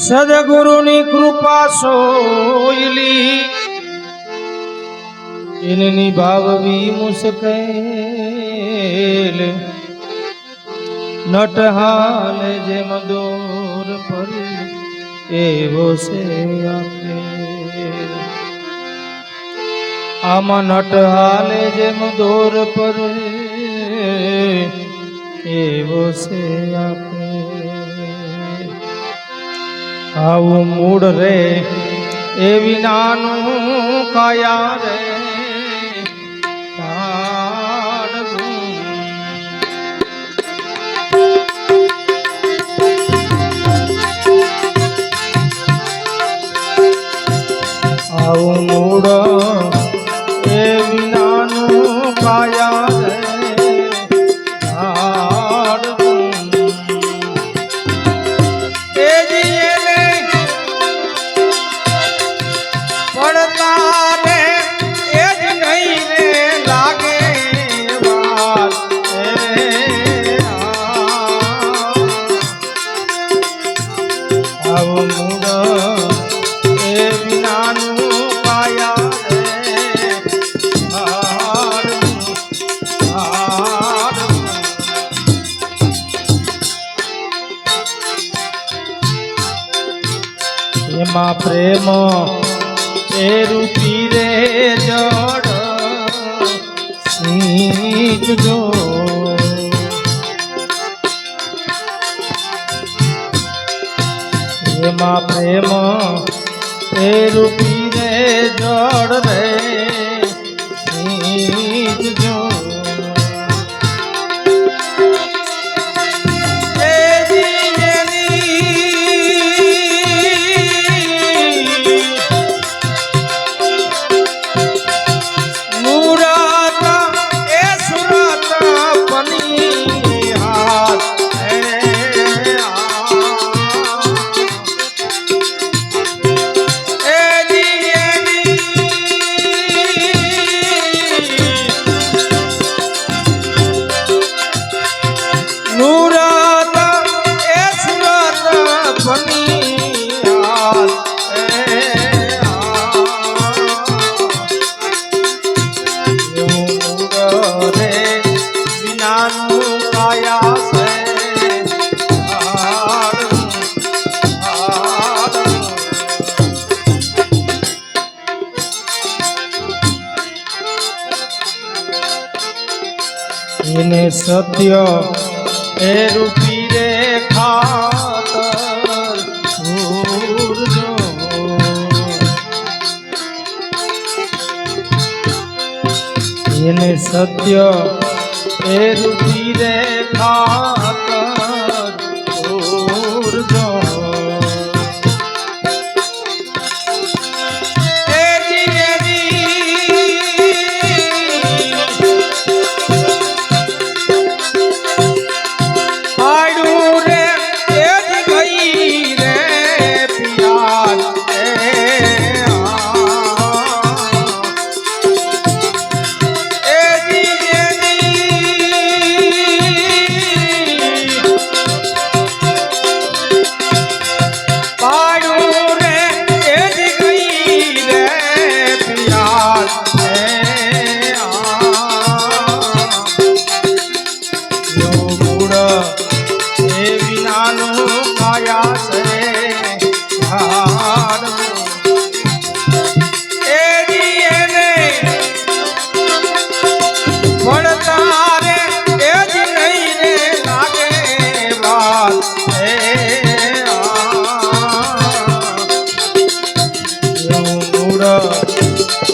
સદગુરુની કૃપા સોયલી એની ભાવવી મુશ્કેલ નટહાલ જેમ દોર પર એવો છે આપેલ આમાં નટહાલ જેમ દોર પર એવો છે આપેલ આવું મૂળ રે એ વિનાનું કાયા રે આવું મૂળ એ વિનાનું કાયા રે એમાં પ્રેમ એ રૂપી રે જડ સીંચજો એમાં પ્રેમ એ રૂપી રે જડ રે સીંચજો એને સત્ય એ રૂપી રે ખાતર છોડજો એને સત્ય એ રૂપી રે ખાતર છોડજો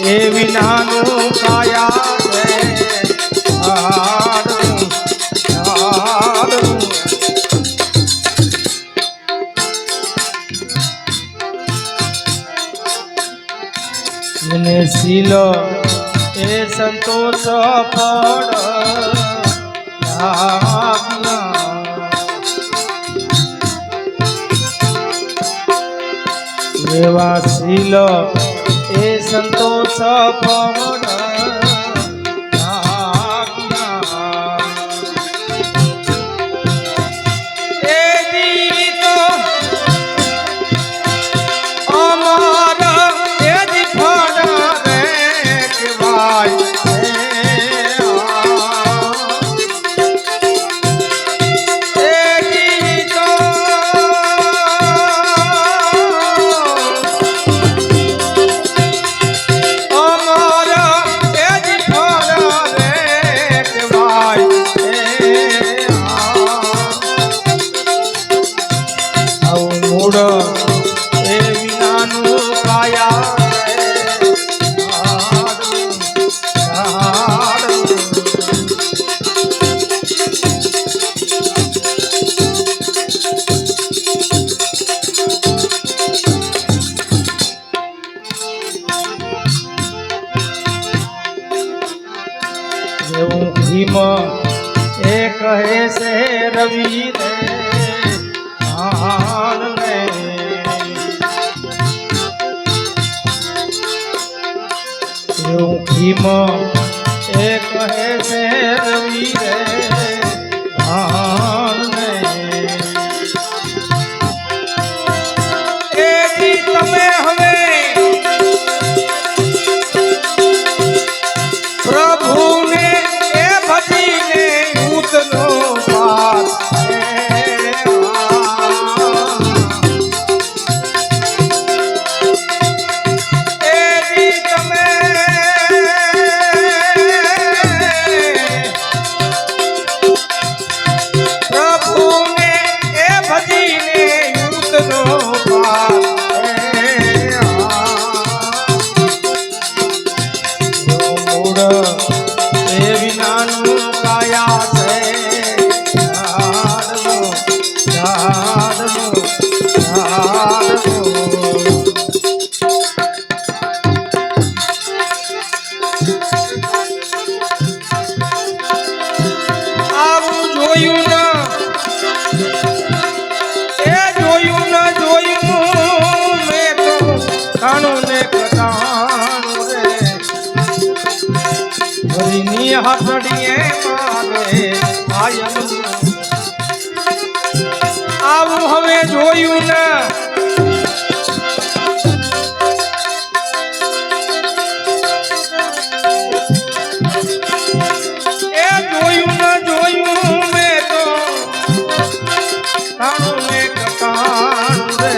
એ વિનાનું કાયા છે એને શીલ એ સંતોષ પડ એવા શીલ એ સંતોષ પડ મૂળ એ વિનાનું કાયા એવું ભીમ એ કહે છે રવિ રે હાલને એવું ભીમ એ કહે છે રવિ રે હાલને એથી તમે હવે પ્રભુને એ ભજીને ઉતનો પાર એથી તમે પ્રભુને એ ભજીને ઉતનો પાર એ વિનાનું કાયા છે આવું જોયું ન એ જોયું ન જોયું મેં તો કાણું ને કટાણું રે હરિની હાથડીએ મારે આયમ આવું હવે જોયું ને એ જોયું ન જોયું મેં તો કાણું ને કટાણું રે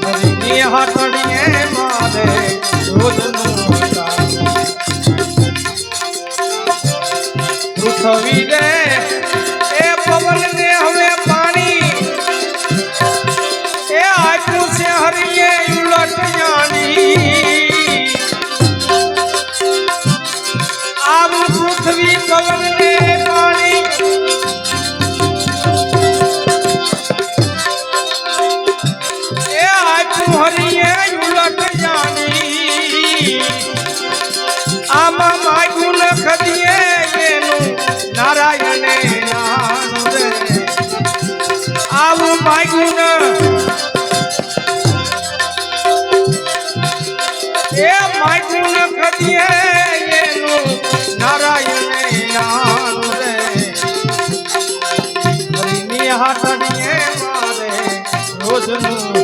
હરિની હાથડીએ મારે રોજનું પૃથ્વી રે એ પવન ને હવે પાણી એ આપ્યું છે હરિએ ઉલટ જાણી આવું પૃથ્વી પવન ને પાણી એ આપ્યું હરિએ ઉલટ જાણી આમાં માગ્યું ન ખદીએ નારાયણે નાનું રે આવું માગ્યું ન એ માગ્યું ન કદીએ એનું નારાયણે નાનું રે હરિની હાથડીએ મારે રોજનું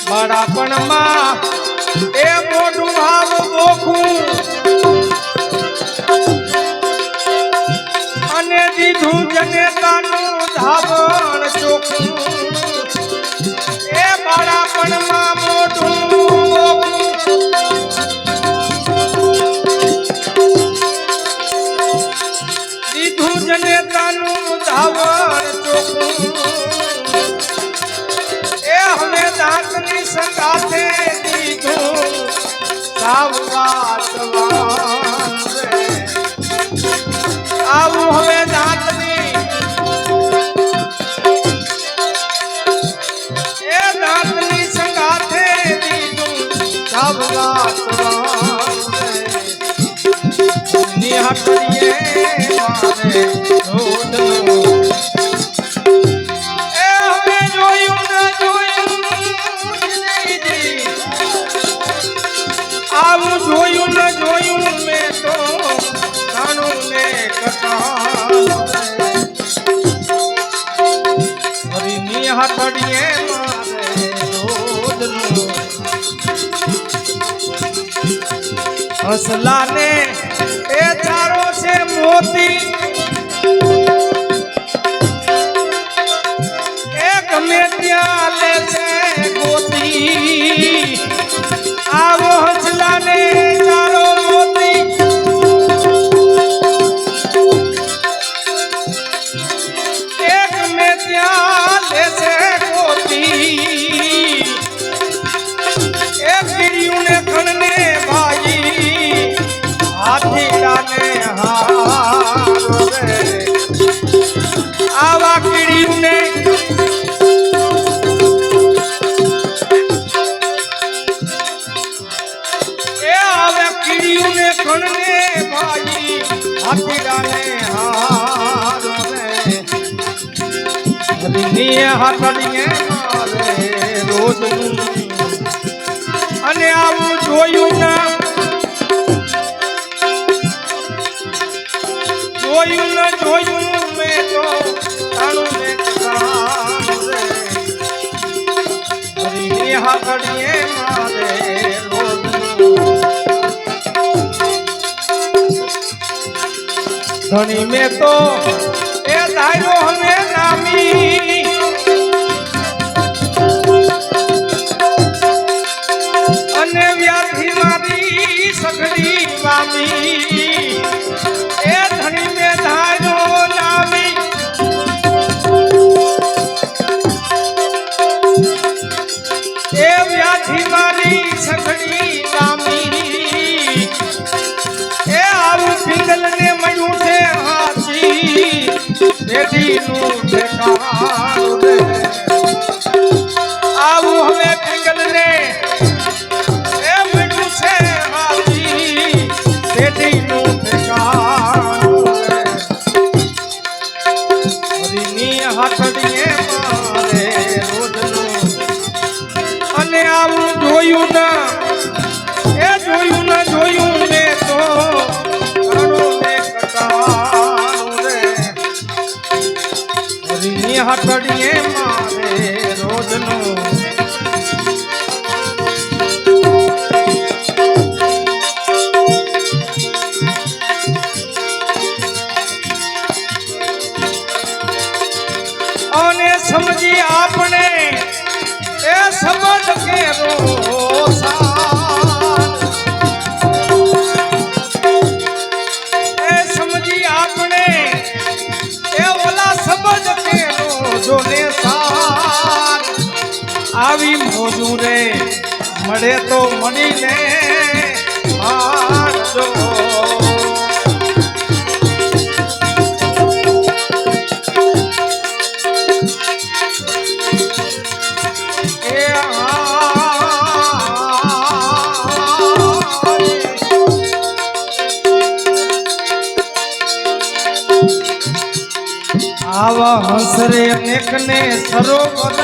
બાળપણમાં એ મોટું ભાવ બોખું અને દીધું જનેતાનું ધાવણ ચોખ્ખું એ બાળપણમાં મોટું બોખું દીધું જનેતાનું ધાવણ ચોખ્ખું એ હવે દાંતની સંગાથે દીધું સાવવાસવાન રે આવું હવે દાંતની એ દાંતની સંગાથે દીધું સાવવાસવાન રે નિહા કરીએ મારે રોજનું આવું જોયું ન જોયું મેં તો કાણું ને કટાણું હરિની હાથડીએ મારે રોજનું હસલાને એ ચારો છે મોતી એ ગમે ત્યાં લે છે ગોતી આવો હસલાને ચારો મોતી હરીની હાથડીએ મારે રોજનું અને આવું જોયું ના જોયું મેં તો તાણું ને કસાનું રે હરીની હાથડીએ મારે રોજનું ધણી મેં તો એ ધાર્યો હવે નામી અને વ્યાધિ મારી સઘળી વામી એ ધણી મેં ધાર્યો નામી એ વ્યાધિ મારી સઘળી વામી એ આવું પિંગલ ને મળ્યું છે હાચી પેઢીનું ઠેકાણું રે આવું હવે પિંગલ ને એ મળ્યું છે હાચી પેઢીનું ઠેકાણું રે હરીની હાથડીએ મારે રોજનું અને આવું જોયું ના એ જોયું ના જોયું મેં તો હાથડીએ મારે રોજનું અને સમજી આપણે એ સમજ કેરો એ સમજી આપણે એ ઓલા સમજ કેરો જોને સાર આવી મોજું રે મળે તો મળીને મારજો આવા હંસરે અનેક ને સરોવર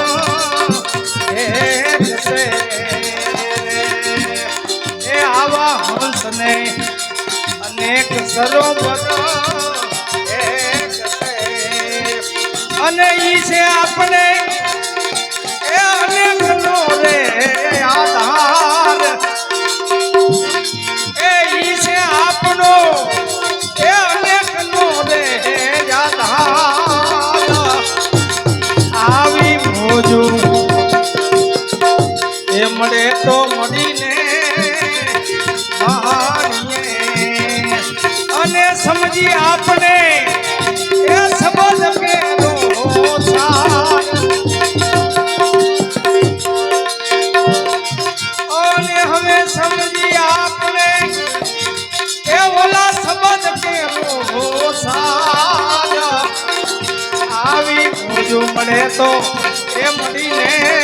એ આવા હંસ ને અનેક સરોવર અને ઈ છે આપણે એ અનેક નો રે આધાર એ ઈ છે આપણો એ અનેક નો રે આધાર આવી મોજું એ મળે તો મળીને માણીએ અને સમજી આપણે એ સંબંધ કેરો સાર અને હવે સમજી આપણે એ ઓલા સંબંધ કેરો સાર આવી મોજું મળે તો એ મળીને